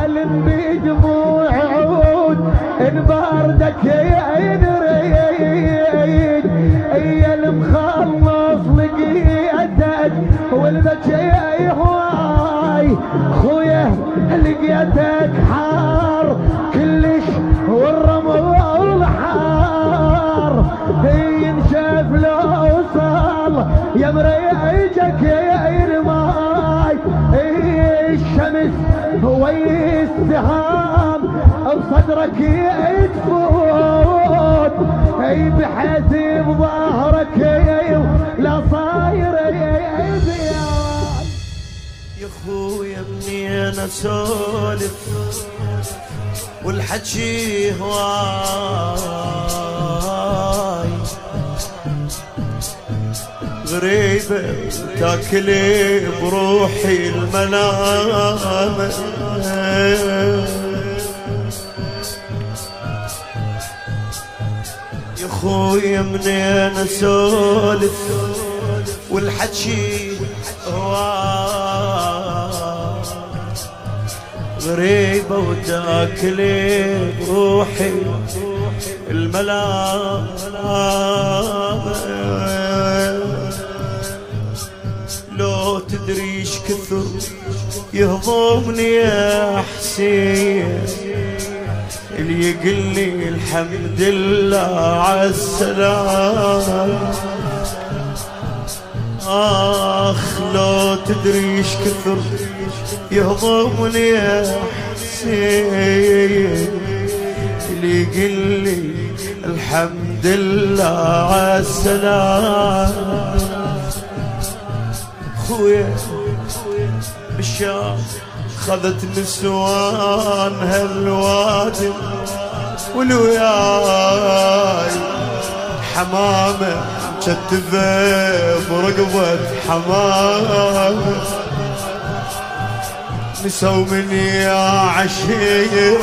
ألم بدموع عود إن باردك يدريد يا المخلص لقيتك والبكي هواي خويا لقيتك حار كلش والرمل حار ينشف لو وصل يا مريجك يا الماي الشمس هو السهام بصدرك تفوت بحيث بظهرك لا صاير زياد. يا خويا منين اسولف والحكي هواي غريبة تاكلي بروحي المنام يا خويا منين اسولف والحكي هواي غريبة وتاكلي بروحي الملام لو تدريش كثر يهضمني يا حسين اللي يقلي الحمد لله عالسلام لو تدريش كثر يهضمني يا حسين اللي يقلي الحمد لله عالسلام خويا بالشام خذت نسوان هالوادي والوياي حمامة مشتفة برقبة حمامة نسوا مني يا عشير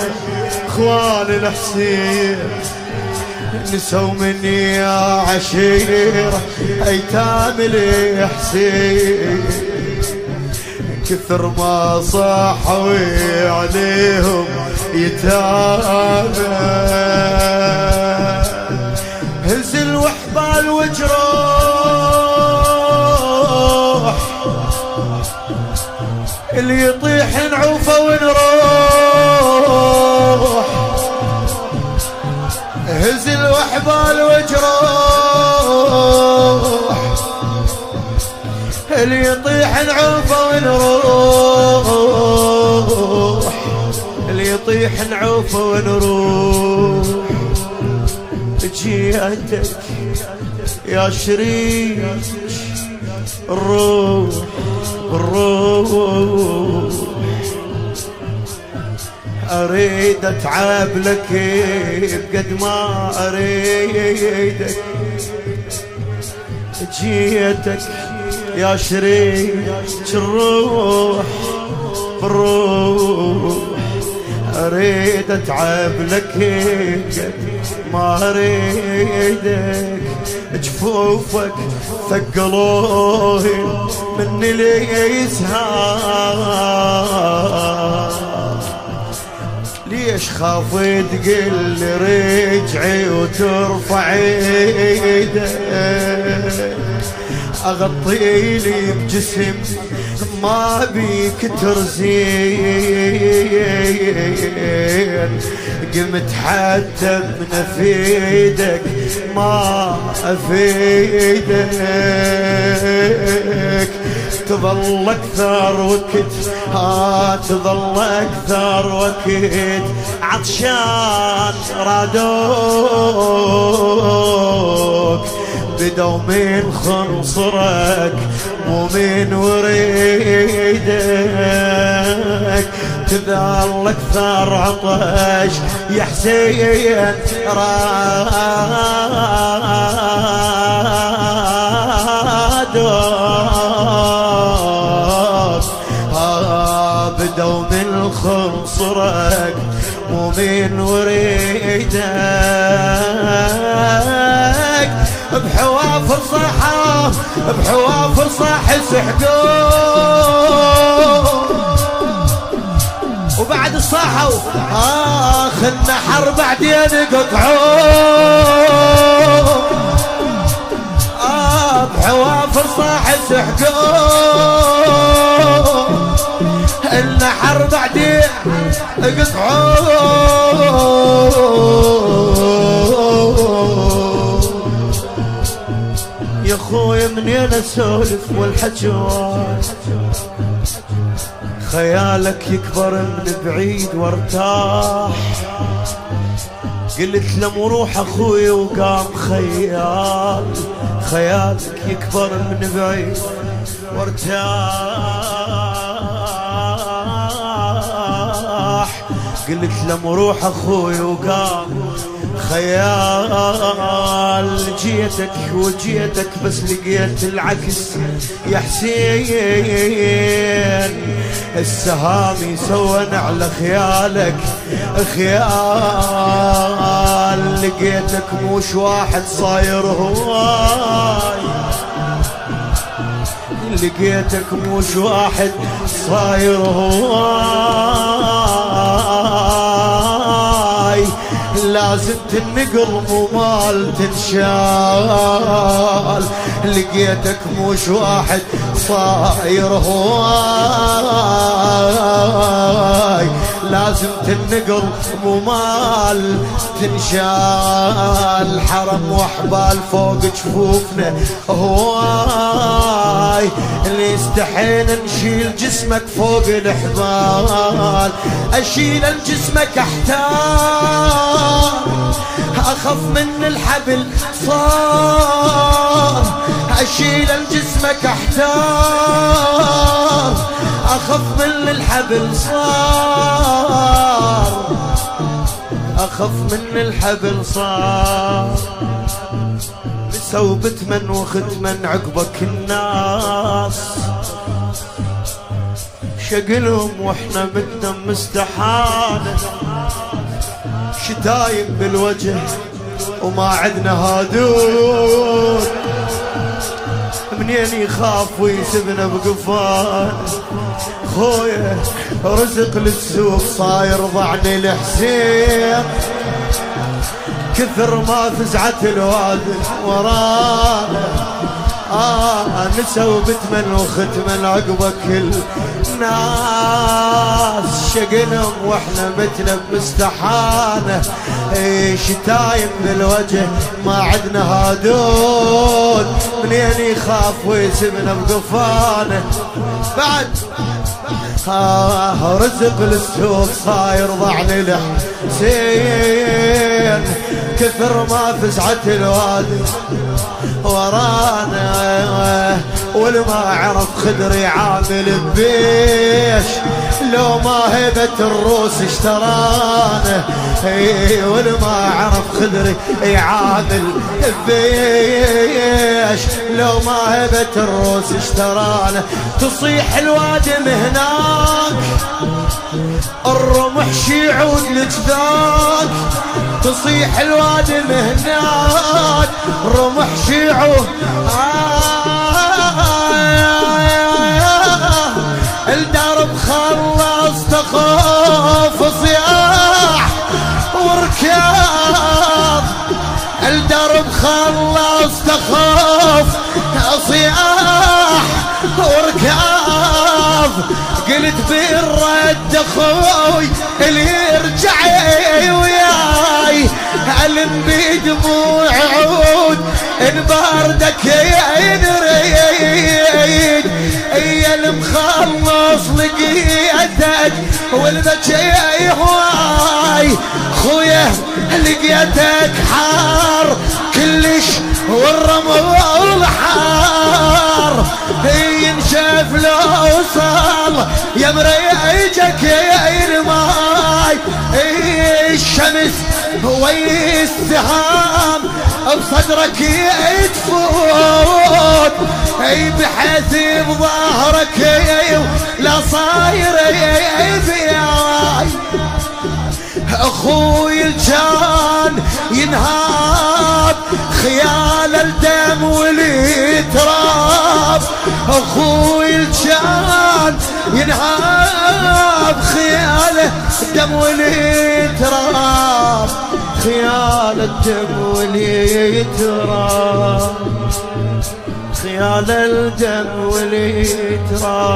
اخوان الحسين نسوا مني يا عشير ايتام الحسين كثر ما صاحوا عليهم يتامى هز الوحبال وجروح اللي يطيح نعوفه ونروح هز الوحبال وجروح اللي يطيح نعوفه ونروح اللي يطيح نعوفه ونروح جيتك يا شريك الروح الروح اريد اتعب لك بقد ما اريدك جيتك يا شريك الروح الروح اريد اتعب لك بقد ما اريدك جفوفك ثقلوهي مني ليسهام ليش خافت تقل رجعي وترفع ايدك اغطي لي بجسم ما بيك ترزين قمت حتى من افيدك ما افيدك تظل اكثر وقت تظل اكثر وقت عطشان رادوك بدوا من خنصرك مو من وريدك تظل اكثر عطش يا حسين رادوك بدوا من خنصرك مو من وريدك بحواف الصحة بحواف الصح سحقوك وبعد صاحوا النحر بعدين قطعوه بحوافر صاح سحقوه النحر بعدين قطعوه يا خويا منين اسولف والحجوات خيالك يكبر من بعيد وارتاح قلت له روح اخوي وقام خيال خيالك يكبر من بعيد وارتاح قلت له روح اخوي وقام خيال جيتك وجيتك بس لقيت العكس يا حسين السهام يسون على خيالك خيال لقيتك موش واحد صاير هواي لقيتك موش واحد صاير هواي لازم تنقل مو مال تنشال لقيتك موش واحد صاير هواي لازم تنقل مو مال تنشال حرم واحبال فوق جفوفنا هواي اللي استحينا نشيل جسمك فوق الحبال اشيل جسمك احتار اخف من الحبل صار اشيل جسمك احتار اخف من الحبل صار اخف من الحبل صار نسوا بتمن وختمن عقبك الناس شقلهم واحنا متنا مستحانه شتايم بالوجه وما عدنا هادون منين يخاف ويسبنا بقفان خويا رزق للسوق صاير ضعني الحسين كثر ما فزعت الوادي ورانا نسوا بتمن وختمن عقبك الناس شقنهم واحنا متنا بمستحانه شتايم بالوجه ما عدنا هادون منين يخاف ويسبنا بقفانه بعد رزق للسوق صاير ضعني الحسين كثر ما فزعت الوادي ورانا والما عرف خدري عامل بيش لو ما هبت الروس اشترانا والما عرف خدري عامل بيش لو ما هبت الروس اشترانا تصيح الوادم هناك الرمح شيعود لجذاك تصيح الوادم هناك رمح شيعود الدرب خلص تخاف صياح وركاب الدرب خلص تخاف صياح وركاب قلت بالرد اخوي اللي يرجع وياي علم بدموع عود ان باردك ينريد يا المخلص لقيتك والبكي هواي خويا لقيتك حار كلش والرمل حار ينشف لو وصل يا مريجك يا الماي الشمس هو السهام بصدرك يتفوت بحيث بظهرك لا صاير فياي اخوي الجان ينهاب خيال الدم والتراب اخوي الجان ينهاب خياله الدم والتراب خيال الدم والتراب خيال الدم والتراب